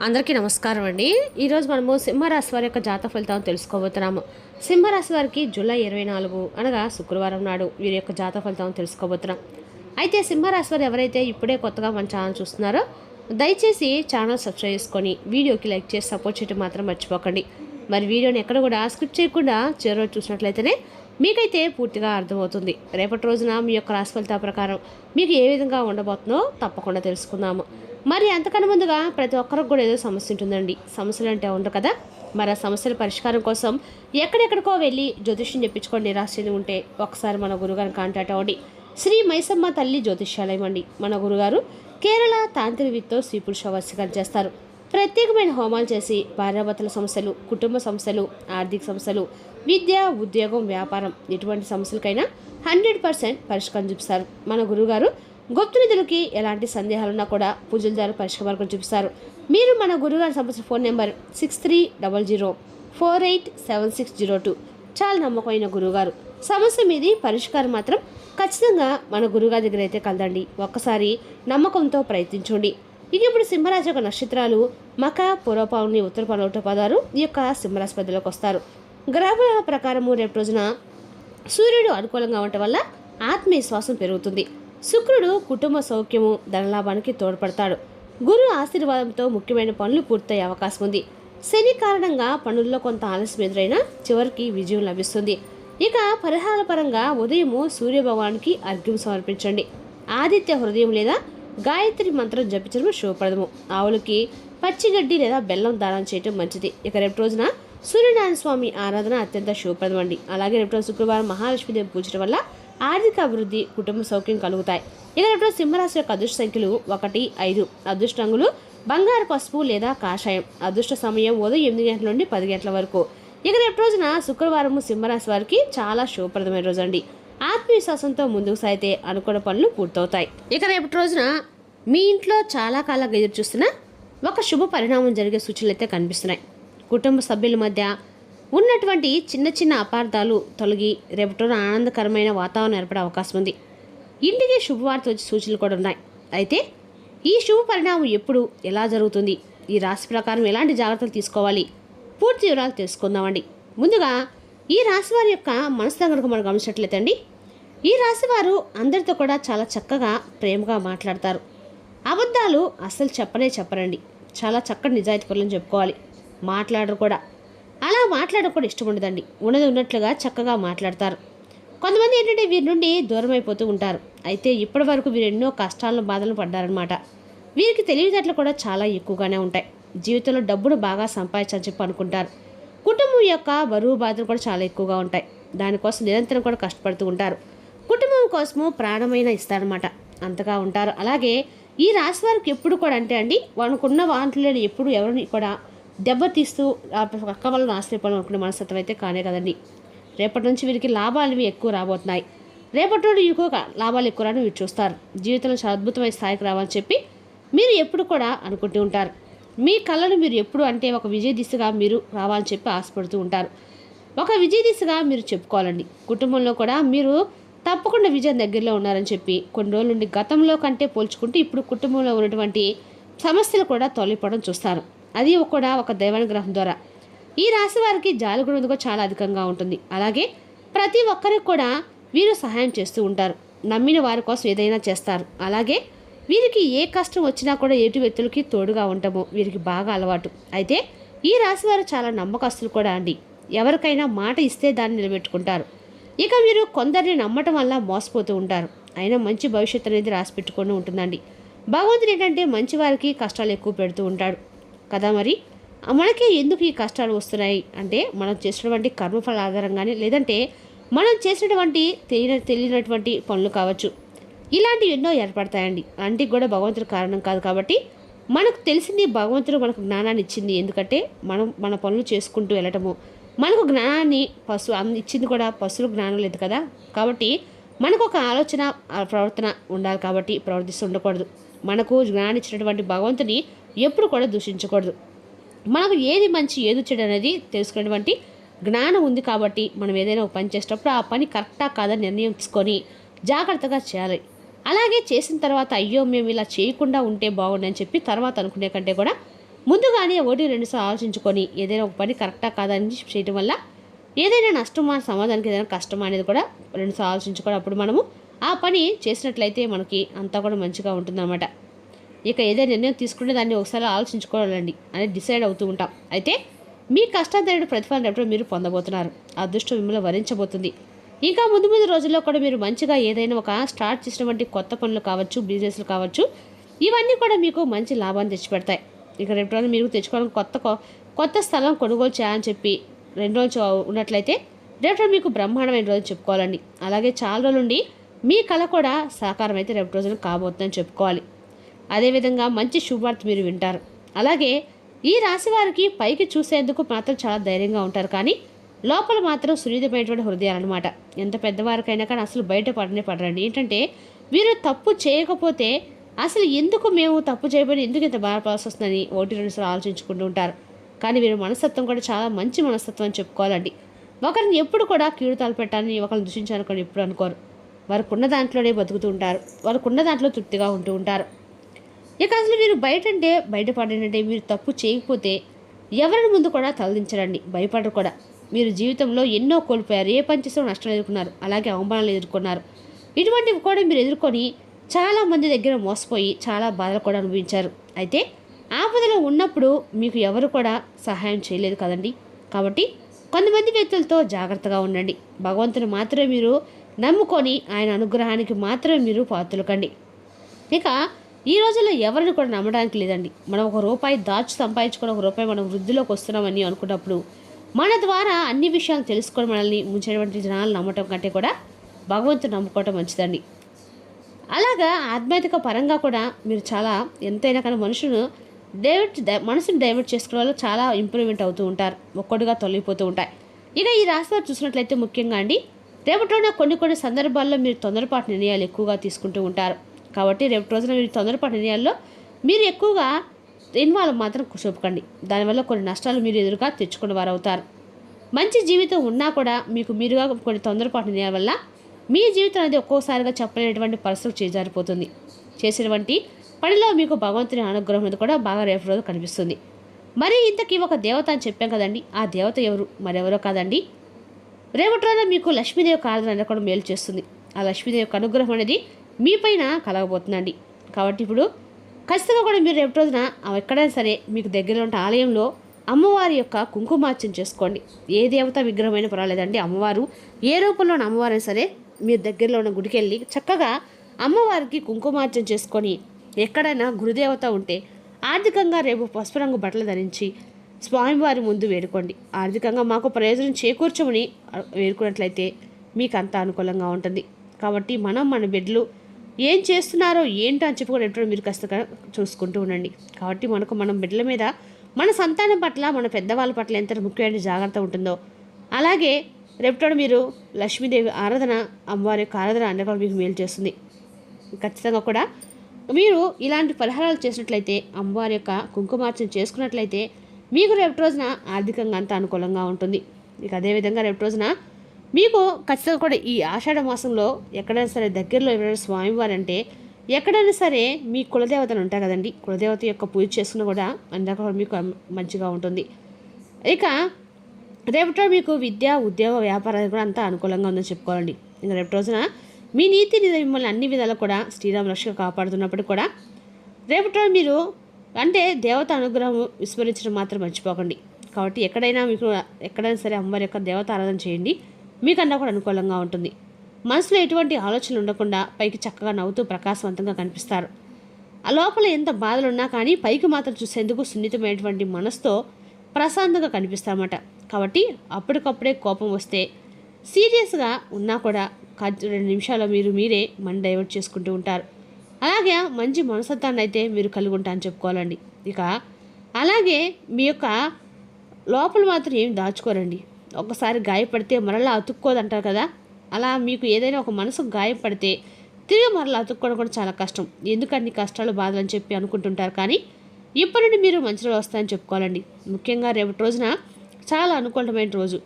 అందరికీ నమస్కారం అండి. ఈరోజు మనము సింహరాశి వారి యొక్క జాతక ఫలితాలను తెలుసుకోబోతున్నాము. సింహరాశి వారికి జూలై 24 అనగా శుక్రవారం నాడు వీరి యొక్క జాతక ఫలితాలను తెలుసుకోబోతున్నాం. అయితే సింహరాశి వారు ఎవరైతే ఇప్పుడే కొత్తగా మన ఛానల్ చూస్తున్నారో దయచేసి ఛానల్ సబ్స్క్రైబ్ చేసుకొని వీడియోకి లైక్ చేసి సపోర్ట్ చేయడం మాత్రం మర్చిపోకండి. మరి వీడియోని ఎక్కడ కూడా స్కిప్ చేయకుండా చివరి చూసినట్లయితేనే మీకైతే పూర్తిగా అర్థమవుతుంది. రేపటి రోజున మీ యొక్క రాశి ఫలితాల ప్రకారం మీకు ఏ విధంగా ఉండబోతుందో తప్పకుండా తెలుసుకుందాము. మరి అంతకన్నా ముందుగా ప్రతి ఒక్కరికి కూడా ఏదో సమస్య ఉంటుందండి. సమస్యలు అంటే ఉండరు కదా. మరి ఆ సమస్యల పరిష్కారం కోసం ఎక్కడెక్కడికో వెళ్ళి జ్యోతిష్యం చెప్పించుకొని నిరాశ చెంది ఉంటే ఒకసారి మన గురుగారిని కాంటాక్ట్ అవ్వండి. శ్రీ మైసమ్మ తల్లి జ్యోతిష్యాలయం అండి. మన గురుగారు కేరళ తాంత్రిక విత్తో స్త్రీ పురుష వశీకరణ చేస్తారు. ప్రత్యేకమైన హోమాలు చేసి భార్యాభర్తల సమస్యలు, కుటుంబ సమస్యలు, ఆర్థిక సమస్యలు, విద్య, ఉద్యోగం, వ్యాపారం ఎటువంటి సమస్యలకైనా 100% పరిష్కారం చూపిస్తారు. మన గురుగారు గుప్త నిధులకి ఎలాంటి సందేహాలున్నా కూడా పూజల ద్వారా పరిష్కారం చూపిస్తారు. మీరు మన గురుగారి సంబంధించిన ఫోన్ నెంబర్ 6300487602. చాలా నమ్మకమైన గురుగారు. సమస్య మీది పరిష్కారం మాత్రం ఖచ్చితంగా మన గురుగారి దగ్గర అయితే కలదండి. ఒక్కసారి నమ్మకంతో ప్రయత్నించండి. ఇక ఇప్పుడు సింహరాశి యొక్క నక్షత్రాలు మక, పూర్వపావుని, ఉత్తర పదవారు ఈ యొక్క సింహరాశి పద్ధతిలోకి వస్తారు. గ్రహాల ప్రకారము రేపు రోజున సూర్యుడు అనుకూలంగా ఉండటం వల్ల ఆత్మవిశ్వాసం పెరుగుతుంది. శుక్రుడు కుటుంబ సౌఖ్యము, ధనలాభానికి తోడ్పడతాడు. గురు ఆశీర్వాదంతో ముఖ్యమైన పనులు పూర్తయ్యే అవకాశం ఉంది. శని కారణంగా పనుల్లో కొంత ఆలస్యం ఎదురైనా చివరికి విజయం లభిస్తుంది. ఇక పరిహారాల పరంగా ఉదయము సూర్యభగవానికి అర్ఘ్యం సమర్పించండి. ఆదిత్య హృదయం లేదా గాయత్రి మంత్రం జపించడం శుభప్రదము. ఆవులకి పచ్చిగడ్డి లేదా బెల్లం దానం చేయడం మంచిది. ఇక రేపు రోజున సూర్యనారాయణ స్వామి ఆరాధన అత్యంత శుభప్రదం అండి. అలాగే రేపు శుక్రవారం మహాలక్ష్మీదేవి పూజల వల్ల ఆర్థిక అభివృద్ధి, కుటుంబ సౌఖ్యం కలుగుతాయి. ఇక రేపు సింహరాశి యొక్క అదృష్ట సంఖ్యలు 1, 5. అదృష్ట రంగులు బంగారు, పసుపు లేదా కాషాయం. అదృష్ట సమయం ఉదయం 8 గంటల నుండి 10 గంటల వరకు. ఇక రేపు రోజున శుక్రవారం సింహరాశి వారికి చాలా శుభప్రదమైన రోజు అండి. ఆత్మవిశ్వాసంతో ముందుకు సాగితే అనుకున్న పనులు పూర్తవుతాయి. ఇక రేపటి రోజున మీ ఇంట్లో చాలా కాలంగా ఎదురు చూస్తున్న ఒక శుభ పరిణామం జరిగే సూచనలు అయితే కనిపిస్తున్నాయి. కుటుంబ సభ్యుల మధ్య ఉన్నటువంటి చిన్న చిన్న అపార్థాలు తొలగి రేపటి రోజున ఆనందకరమైన వాతావరణం ఏర్పడే అవకాశం ఉంది. ఇంటికి శుభవార్త వచ్చే సూచనలు కూడా ఉన్నాయి. అయితే ఈ శుభ పరిణామం ఎప్పుడు, ఎలా జరుగుతుంది, ఈ రాశి ప్రకారం ఎలాంటి జాగ్రత్తలు తీసుకోవాలి, పూర్తి వివరాలు తెలుసుకుందామండి. ముందుగా ఈ రాశి వారి యొక్క మనసుతో కనుక మనం గమనించినట్లయితే అండి, ఈ రాశి వారు అందరితో కూడా చాలా చక్కగా ప్రేమగా మాట్లాడతారు. అబద్ధాలు అస్సలు చెప్పరండి. చాలా చక్కటి నిజాయితీ పనులను చెప్పుకోవాలి. మాట్లాడరు కూడా. అలా మాట్లాడడం కూడా ఇష్టం ఉండదండి. ఉన్నది ఉన్నట్లుగా చక్కగా మాట్లాడతారు. కొంతమంది ఏంటంటే వీరి నుండి దూరం అయిపోతూ ఉంటారు. అయితే ఇప్పటి వరకు వీరు ఎన్నో కష్టాలను, బాధలను పడ్డారనమాట. వీరికి తెలివితేటలు కూడా చాలా ఎక్కువగానే ఉంటాయి. జీవితంలో డబ్బును బాగా సంపాదించని చెప్పి అనుకుంటారు. కుటుంబం యొక్క బరువు బాధలు కూడా చాలా ఎక్కువగా ఉంటాయి. దానికోసం నిరంతరం కూడా కష్టపడుతూ ఉంటారు. కుటుంబం కోసము ప్రాణమైన ఇస్తారనమాట. అంతగా ఉంటారు. అలాగే ఈ రాశి వారికి ఎప్పుడు కూడా అంటే అండి, వాళ్ళకున్న వాంట్లో ఎప్పుడు ఎవరిని కూడా దెబ్బతీస్తూ పక్క వాళ్ళని ఆశ్రయపడాలని అనుకునే మనస్తత్వం అయితే కానే కదండి. రేపటి నుంచి వీరికి లాభాలు ఎక్కువ రాబోతున్నాయి. రేపటి నుండి ఎక్కువ లాభాలు ఎక్కువ రాని వీరు చూస్తారు. జీవితంలో చాలా అద్భుతమైన స్థాయికి రావాలని చెప్పి మీరు ఎప్పుడు కూడా అనుకుంటూ ఉంటారు. మీ కళను మీరు ఎప్పుడు అంటే ఒక విజయ దిశగా మీరు రావాలని చెప్పి ఆశపడుతూ ఉంటారు. ఒక విజయ దిశగా మీరు చెప్పుకోవాలండి. కుటుంబంలో కూడా మీరు తప్పకుండా విజయం దగ్గరలో ఉన్నారని చెప్పి కొన్ని రోజుల నుండి గతంలో కంటే పోల్చుకుంటే ఇప్పుడు కుటుంబంలో ఉన్నటువంటి సమస్యలు కూడా తొలగిపోవడం చూస్తారు. అది కూడా ఒక దైవానుగ్రహం ద్వారా. ఈ రాశి వారికి జాలిగుణం కూడా చాలా అధికంగా ఉంటుంది. అలాగే ప్రతి ఒక్కరికి కూడా వీరు సహాయం చేస్తూ ఉంటారు. నమ్మిన వారి కోసం ఏదైనా చేస్తారు. అలాగే వీరికి ఏ కష్టం వచ్చినా కూడా ఎటు వ్యక్తులకి తోడుగా ఉండటము వీరికి బాగా అలవాటు. అయితే ఈ రాశి వారు చాలా నమ్మకస్తులు కూడా అండి. ఎవరికైనా మాట ఇస్తే దాన్ని నిలబెట్టుకుంటారు. ఇక మీరు కొందరిని నమ్మటం వల్ల మోసపోతూ ఉంటారు. అయినా మంచి భవిష్యత్తు అనేది రాసి పెట్టుకొని ఉంటుందండి. భగవంతుడు ఏంటంటే మంచి వారికి కష్టాలు ఎక్కువ పెడుతూ ఉంటాడు కదా. మరి మనకి ఎందుకు ఈ కష్టాలు వస్తున్నాయి అంటే మనం చేసినటువంటి కర్మఫల ఆధారంగానే, లేదంటే మనం చేసినటువంటి తెలియనటువంటి పనులు కావచ్చు. ఇలాంటివి ఎన్నో ఏర్పడతాయండి. అలాంటివి కూడా భగవంతుడు కారణం కాదు. కాబట్టి మనకు తెలిసింది భగవంతుడు మనకు జ్ఞానాన్ని ఇచ్చింది. ఎందుకంటే మనం మన పనులు చేసుకుంటూ వెళ్ళటము, మనకు జ్ఞానాన్ని ఇచ్చింది కూడా పశువులకు జ్ఞానం లేదు కదా. కాబట్టి మనకు ఒక ఆలోచన, ప్రవర్తన ఉండాలి. కాబట్టి ప్రవర్తిస్తూ ఉండకూడదు. మనకు జ్ఞానం ఇచ్చినటువంటి భగవంతుని ఎప్పుడు కూడా దూషించకూడదు. మనకు ఏది మంచి, ఏది చెడు అనేది తెలుసుకునేటువంటి జ్ఞానం ఉంది. కాబట్టి మనం ఏదైనా ఒక పని చేసేటప్పుడు ఆ పని కరెక్టా కాదని నిర్ణయం తీసుకొని జాగ్రత్తగా చేయాలి. అలాగే చేసిన తర్వాత అయ్యో మేము ఇలా చేయకుండా ఉంటే బాగుండని చెప్పి తర్వాత అనుకునే కంటే కూడా ముందుగానే ఒకటి రెండు సార్లు ఆలోచించుకొని ఏదైనా ఒక పని కరెక్టా కాదా అని చేయడం వల్ల ఏదైనా నష్టమా సమాధానికి ఏదైనా కష్టమా అనేది కూడా రెండు సార్లు ఆలోచించుకొని అప్పుడు మనము ఆ పని చేసినట్లయితే మనకి అంతా కూడా మంచిగా ఉంటుందన్నమాట. ఇక ఏదైనా నిర్ణయం తీసుకుంటే దాన్ని ఒకసారి ఆలోచించుకోవాలండి అనేది డిసైడ్ అవుతూ ఉంటాం. అయితే మీ కష్టానికి ప్రతిఫలం ఎప్పుడు మీరు పొందబోతున్నారు. అదృష్టం మిమ్మల్ని వరించబోతుంది. ఇంకా ముందు ముందు రోజుల్లో కూడా మీరు మంచిగా ఏదైనా ఒక స్టార్ట్ చేసినటువంటి కొత్త పనులు కావచ్చు, బిజినెస్లు కావచ్చు, ఇవన్నీ కూడా మీకు మంచి లాభాన్ని తెచ్చిపెడతాయి. ఇక రేపు రోజు మీరు తెచ్చుకోవడానికి కొత్త స్థలం కొనుగోలు చేయాలని చెప్పి 2 రోజులు ఉన్నట్లయితే రేపు మీకు బ్రహ్మాండమైన రోజు చెప్పుకోవాలండి. అలాగే చాలా రోజుల నుండి మీ కళ కూడా సాకారం అయితే రేపు రోజున కాబోతుందని చెప్పుకోవాలి. అదేవిధంగా మంచి శుభవార్త మీరు వింటారు. అలాగే ఈ రాశి వారికి పైకి చూసేందుకు మాత్రం చాలా ధైర్యంగా ఉంటారు, కానీ లోపల మాత్రం సున్నితమైనటువంటి హృదయాలన్నమాట. ఎంత పెద్దవారికైనా కానీ అసలు బయట పడరండి. ఏంటంటే వీరు తప్పు చేయకపోతే అసలు ఎందుకు మేము తప్పు చేయబడి ఎందుకు ఇంత బాధపడాల్సి వస్తుందని 1-2 సార్లు ఆలోచించుకుంటూ ఉంటారు. కానీ వీరి మనస్తత్వం కూడా చాలా మంచి మనస్తత్వం అని చెప్పుకోవాలండి. ఒకరిని ఎప్పుడు కూడా కీడు తలపెట్టాలని ఒకరిని దూషించాలని కూడా ఎప్పుడు అనుకోరు. వారికి ఉన్న దాంట్లోనే బతుకుతూ ఉంటారు. వారికి ఉన్న దాంట్లో తృప్తిగా ఉంటూ ఉంటారు. ఇక అసలు మీరు బయటపడంటే మీరు తప్పు చేయకపోతే ఎవరిని ముందు కూడా తలదించరండి, భయపడరు కూడా. మీరు జీవితంలో ఎన్నో కోల్పోయారు, ఏ పని చేసినా నష్టం ఎదుర్కొన్నారు, అలాగే అవమానాలు ఎదుర్కొన్నారు. ఇటువంటివి కూడా మీరు ఎదుర్కొని చాలామంది దగ్గర మోసపోయి చాలా బాధలు కూడా అనుభవించారు. అయితే ఆపదలో ఉన్నప్పుడు మీకు ఎవరు కూడా సహాయం చేయలేదు కదండి. కాబట్టి కొంతమంది వ్యక్తులతో జాగ్రత్తగా ఉండండి. భగవంతుని మాత్రమే మీరు నమ్ముకొని ఆయన అనుగ్రహానికి మాత్రమే మీరు పాత్రలుకండి. ఇక ఈ రోజుల్లో ఎవరిని కూడా నమ్మడానికి లేదండి. మనం ₹1 సంపాదించుకొని ₹1 మనం వృద్ధిలోకి వస్తున్నామని అనుకున్నప్పుడు మన ద్వారా అన్ని విషయాలు తెలుసుకొని మనల్ని ముంచేటువంటి జనాలు నమ్మటం కంటే కూడా భగవంతుని నమ్ముకోవటం మంచిదండి. అలాగా ఆధ్యాత్మిక పరంగా కూడా మీరు చాలా ఎంతైనా కానీ మనసును డైవర్ట్ చేసుకునే వాళ్ళు చాలా ఇంప్రూవ్మెంట్ అవుతూ ఉంటారు, ఒక్కటిగా తొలగిపోతూ ఉంటాయి. ఇక ఈ రాశి వారు చూసినట్లయితే ముఖ్యంగా అండి రేపటిలో కొన్ని సందర్భాల్లో మీరు తొందరపాటు నిర్ణయాలు ఎక్కువగా తీసుకుంటూ ఉంటారు. కాబట్టి రేపటి రోజున మీరు తొందరపాటు నిర్ణయాల్లో మీరు ఎక్కువగా ఇన్వాల్వ్ మాత్రం చూపకండి. దానివల్ల కొన్ని నష్టాలు మీరు ఎదురుగా తెచ్చుకునే వారు అవుతారు. మంచి జీవితం ఉన్నా కూడా మీరుగా కొన్ని తొందరపాటు నిర్ణయాల వల్ల మీ జీవితం అనేది ఒక్కోసారిగా చెప్పలేనటువంటి పరిస్థితులు చేజారిపోతుంది. చేసినటువంటి పనిలో మీకు భగవంతుని అనుగ్రహం అనేది కూడా బాగా రేపు రోజు కనిపిస్తుంది. మరి ఇంతకీ ఒక దేవత అని చెప్పాం కదండి, ఆ దేవత ఎవరు? మరెవరో కాదండి, రేపటి రోజున మీకు లక్ష్మీదేవి ఆరాధన అనేది కూడా మేలు చేస్తుంది. ఆ లక్ష్మీదేవి యొక్క అనుగ్రహం అనేది మీ పైన కలగబోతుందండి. కాబట్టి ఇప్పుడు ఖచ్చితంగా కూడా మీరు రేపటి రోజున ఎక్కడైనా సరే మీకు దగ్గరలో ఉంటే ఆలయంలో అమ్మవారి యొక్క కుంకుమార్చన చేసుకోండి. ఏ దేవత విగ్రహమైనా పర్వాలేదండి, అమ్మవారు ఏ రూపంలో ఉన్న అమ్మవారైనా సరే మీరు దగ్గరలో ఉన్న గుడికి వెళ్ళి చక్కగా అమ్మవారికి కుంకుమార్చన చేసుకొని, ఎక్కడైనా గురుదేవత ఉంటే ఆర్థికంగా రేపు పసుపు రంగు బట్టలు ధరించి స్వామివారి ముందు వేడుకోండి. ఆర్థికంగా మాకు ప్రయోజనం చేకూర్చమని వేడుకున్నట్లయితే మీకు అంత అనుకూలంగా ఉంటుంది. కాబట్టి మన బిడ్డలు ఏం చేస్తున్నారో ఏంటో అని చెప్పి కూడా ఎప్పుడో మీరు ఖచ్చితంగా చూసుకుంటూ ఉండండి. కాబట్టి మన బిడ్డల మీద, మన సంతానం పట్ల, మన పెద్దవాళ్ళ పట్ల ఎంత ముఖ్యమైన జాగ్రత్త ఉంటుందో అలాగే రేపటి మీరు లక్ష్మీదేవి ఆరాధన, అమ్మవారి యొక్క ఆరాధన అన్నీ కూడా మీకు మేలు చేస్తుంది. ఖచ్చితంగా కూడా మీరు ఇలాంటి పరిహారాలు చేసినట్లయితే, అమ్మవారి యొక్క కుంకుమార్చన చేసుకున్నట్లయితే మీకు రేపటి రోజున ఆర్థికంగా అంత అనుకూలంగా ఉంటుంది. ఇక అదేవిధంగా రేపటి రోజున మీకు ఖచ్చితంగా కూడా ఈ ఆషాఢ మాసంలో ఎక్కడైనా సరే దగ్గరలో ఎవరైనా స్వామివారు అంటే ఎక్కడైనా సరే మీ కులదేవతలు ఉంటాయి కదండి, కులదేవత యొక్క పూజ చేసుకున్న కూడా అందరూ మీకు మంచిగా ఉంటుంది. ఇక రేపటి మీకు విద్య, ఉద్యోగ, వ్యాపారాలు కూడా అంతా అనుకూలంగా ఉందని చెప్పుకోవాలండి. ఇంకా రేపటి రోజున మీ నీతి మిమ్మల్ని అన్ని విధాలు కూడా శ్రీరామ రక్షగా కాపాడుతున్నప్పుడు కూడా రేపటి మీరు అంటే దేవత అనుగ్రహం విస్మరించడం మాత్రం మర్చిపోకండి. కాబట్టి ఎక్కడైనా సరే అమ్మవారి యొక్క దేవత ఆరాధన చేయండి, మీకన్నా కూడా అనుకూలంగా ఉంటుంది. మనసులో ఎటువంటి ఆలోచనలు ఉండకుండా పైకి చక్కగా నవ్వుతూ ప్రకాశవంతంగా కనిపిస్తారు. ఆ లోపల ఎంత బాధలున్నా కానీ పైకి మాత్రం చూసేందుకు సున్నితమైనటువంటి మనసుతో ప్రశాంతంగా కనిపిస్తారన్నమాట. కాబట్టి అప్పటికప్పుడే కోపం వస్తే సీరియస్గా ఉన్నా కూడా 2 నిమిషాల్లో మీరే మన డైవర్ట్ చేసుకుంటూ ఉంటారు. అలాగే మంచి మనస్తత్వాన్ని అయితే మీరు కలిగి ఉంటారని చెప్పుకోవాలండి. ఇక అలాగే మీ యొక్క లోపల మాత్రం ఏం దాచుకోరండి. ఒకసారి గాయపడితే మరలా అతుక్కోదంటారు కదా, అలా మీకు ఏదైనా ఒక మనసు గాయపడితే తిరిగి మరలా అతుక్కోవడం కూడా చాలా కష్టం. ఎందుకన్ని కష్టాలు, బాధలు అని చెప్పి అనుకుంటుంటారు. కానీ ఇప్పటి నుండి మీరు మంచిగా వస్తాయని చెప్పుకోవాలండి. ముఖ్యంగా రేపటి రోజున చాలా అనుకూలమైన రోజు.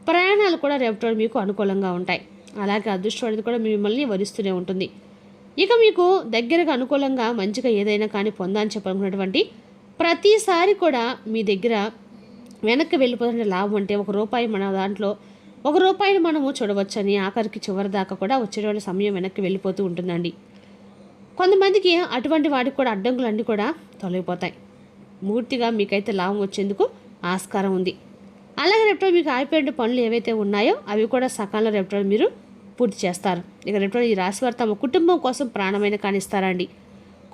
ప్రయాణాలు కూడా రేపటి రోజు మీకు అనుకూలంగా ఉంటాయి. అలాగే అదృష్టం అనేది కూడా మిమ్మల్ని వరిస్తూనే ఉంటుంది. ఇక మీకు దగ్గరగా అనుకూలంగా మంచిగా ఏదైనా కానీ పొందాలని చెప్పనుకున్నటువంటి ప్రతిసారి కూడా మీ దగ్గర వెనక్కి వెళ్ళిపోతున్న లాభం అంటే ₹1 మన దాంట్లో ₹1 మనము చూడవచ్చని ఆఖరికి చివరి దాకా కూడా వచ్చేటువంటి సమయం వెనక్కి వెళ్ళిపోతూ ఉంటుందండి. కొంతమందికి అటువంటి వాటికి కూడా అడ్డంకులన్నీ కూడా తొలగిపోతాయి. పూర్తిగా మీకైతే లాభం వచ్చేందుకు ఆస్కారం ఉంది. అలాగే రేపటి మీకు ఆగిపోయిన పనులు ఏవైతే ఉన్నాయో అవి కూడా సకాలంలో రేపటి మీరు పూర్తి చేస్తారు. ఇక రేపటి ఈ రాశి వారు తమ కుటుంబం కోసం ప్రాణమైన కానిస్తారండి.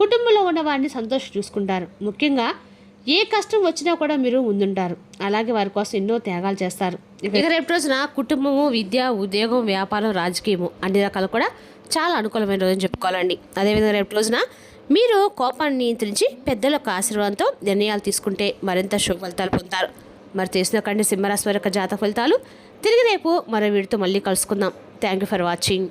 కుటుంబంలో ఉన్న వారిని సంతోషం చూసుకుంటారు. ముఖ్యంగా ఏ కష్టం వచ్చినా కూడా మీరు ముందుంటారు. అలాగే వారి కోసం ఎన్నో త్యాగాలు చేస్తారు. ఇక రేపు రోజున కుటుంబము, విద్య, ఉద్యోగం, వ్యాపారం, రాజకీయము అన్ని రకాలు కూడా చాలా అనుకూలమైన రోజుని చెప్పుకోవాలండి. అదేవిధంగా రేపు రోజున మీరు కోపాన్ని నియంత్రించి పెద్దల యొక్క ఆశీర్వాదంతో నిర్ణయాలు తీసుకుంటే మరింత శుభ ఫలితాలు పొందుతారు. మరి తెలిసిన కండి సింహరాశి వారి యొక్క జాతక ఫలితాలు తిరిగి రేపు మరో వీడితో మళ్ళీ కలుసుకుందాం. Thank you for watching.